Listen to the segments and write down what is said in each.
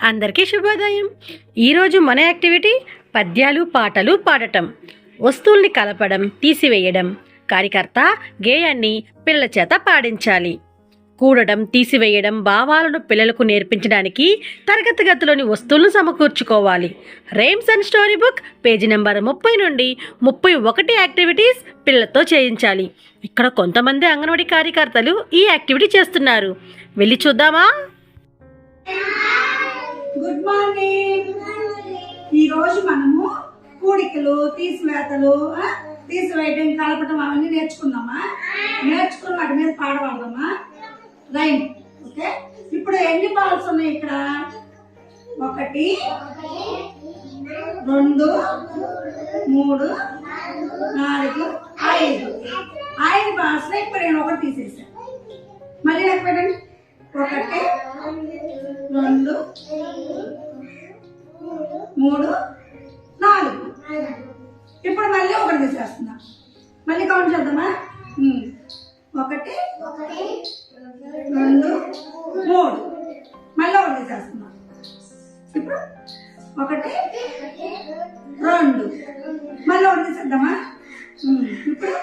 అందరికీ శుభోదయం. ఈరోజు మన యాక్టివిటీ పద్యాలు పాటలు పాడటం. వస్తువుల్ని కలపడం, తీసివేయడం. కార్యకర్త గేయాన్ని పిల్లల చేత పాడించాలి. కూడడం, తీసివేయడం భావాలను పిల్లలకు నేర్పించడానికి తరగతి గదిలోని వస్తువులను సమకూర్చుకోవాలి. Rhymes and story book page number 30 నుండి 31 యాక్టివిటీస్ పిల్లలతో చేయించాలి. ఇక్కడ కొంతమంది అంగన్వాడీ కార్యకర్తలు ఈ యాక్టివిటీ చేస్తున్నారు. వెళ్ళి చూద్దామా? Good morning. ఈ రోజు మనము కూడికలు, తీసివేయడం, కలపటం అవన్నీ నేర్చుకున్నామా? నేర్చుకుని వాటి మీద పాడవాడదామా? రైమ్. ఓకే, ఇప్పుడు ఎన్ని బాల్స్ ఉన్నాయి ఇక్కడ? 1 2 3 4 5 బాల్స్. ఇప్పుడు నేను ఒకటి తీసేసాను. మళ్ళీ నాకు పెట్టండి. 1 2 3 4. ఇప్పుడు మళ్ళీ ఒకటి తీసేస్తున్నా. మళ్ళీ కౌంట్ చేద్దామా? 1 2 3. మళ్ళీ ఒకటి తీసేస్తున్నా. ఇప్పుడు 1 2. మళ్ళీ ఒకటి తీసేద్దామా? ఇప్పుడు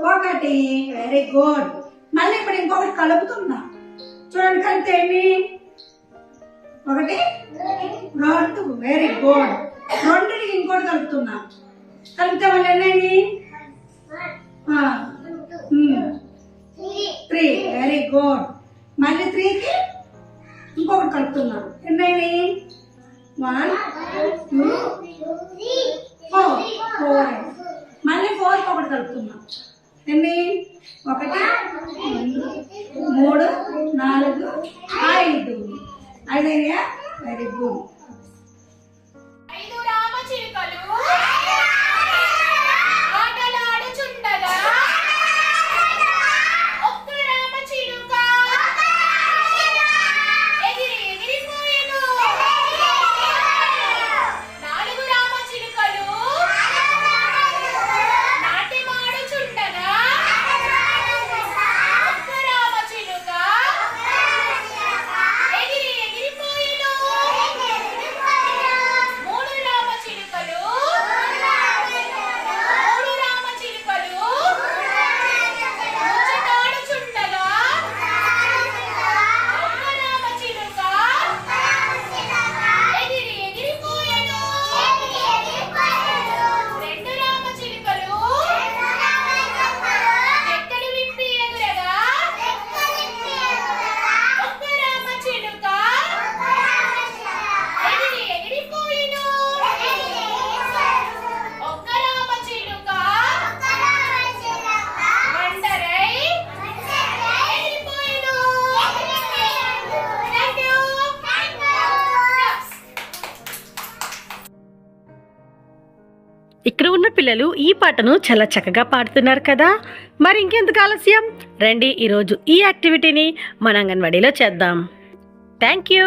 1. Very good. మళ్ళీ ఇప్పుడు ఇంకొకటి కలుపుతున్నా. చూడండి, కలిపితే ఎన్ని? 1 2. Very good. 2కి ఇంకోటి కలుపుతున్నా. కలిపితే మళ్ళీ ఎన్ని? 3. Very good. మళ్ళీ 3కి ఇంకొకటి కలుపుతున్నా. ఎన్ని? 1 2 4. మళ్ళీ 4కి ఒకటి కలుపుతున్నా. ఎన్ని? 1 2 3 4 5. 5 అయ్యా. Very good. ఇక్కడ ఉన్న పిల్లలు ఈ పాటను చాలా చక్కగా పాడుతున్నారు కదా. మరి ఇంకెందుకు ఆలస్యం, రండి ఈరోజు ఈ యాక్టివిటీని మన అంగన్వాడీలో చేద్దాం. Thank you.